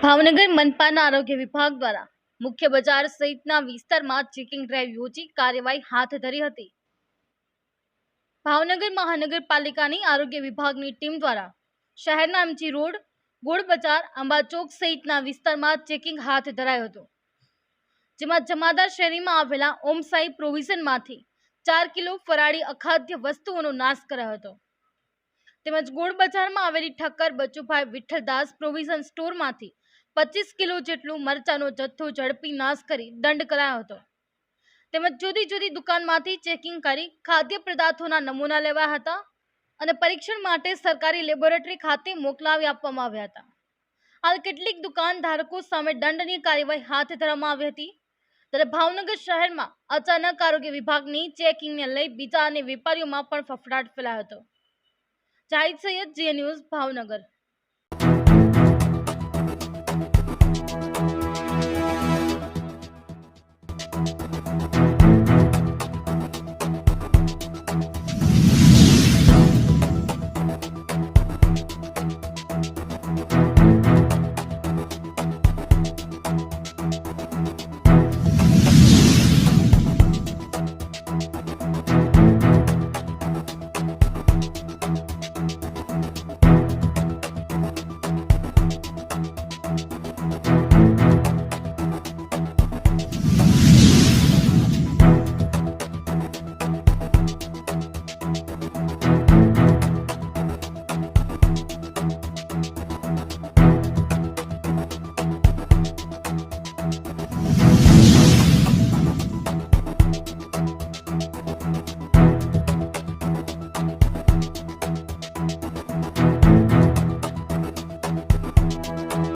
ભાવનગર મનપાના આરોગ્ય વિભાગ દ્વારા મુખ્ય બજાર સહિતના વિસ્તારમાં ચેકિંગ ડ્રાઈવ યોજી કાર્યવાહી હાથ ધરી હતી। ભાવનગર મહાનગરપાલિકાની આરોગ્ય વિભાગની ટીમ દ્વારા શહેરના એમજી રોડ, ગોળ બજાર, અંબાચોક સહિતના વિસ્તારમાં ચેકિંગ હાથ ધરાયું હતું, જેમાં જમાદાર શેરીમાં આવેલા ઓમ સાઈ પ્રોવિઝનમાંથી 4 કિલો ફરાળી અખાદ્ય વસ્તુઓનો નાશ કરાયો હતો, તેમજ ગોળ બજારમાં આવેલી ઠક્કર બચુભાઈ વિઠ્ઠલદાસ પ્રોવિઝન સ્ટોરમાંથી 25 કિલો જેટલું મરચાનો જથ્થો ઝડપી નાશ કરી દંડ કરાયો હતો, તેમજ જુદી જુદી દુકાનમાંથી ચેકિંગ કરી ખાદ્ય પદાર્થોના નમૂના લેવાયા હતા અને પરીક્ષણ માટે સરકારી લેબોરેટરી ખાતે મોકલાવી આપવામાં આવ્યા હતા। હાલ કેટલીક દુકાનધારકો સામે દંડની કાર્યવાહી હાથ ધરવામાં આવી હતી, ત્યારે ભાવનગર શહેરમાં અચાનક આરોગ્ય વિભાગની ચેકિંગને લઈ બીજા અને વેપારીઓમાં પણ ફફડાટ ફેલાયો હતો। જાહિદ સૈયદ, જીએ ન્યૂઝ, ભાવનગર।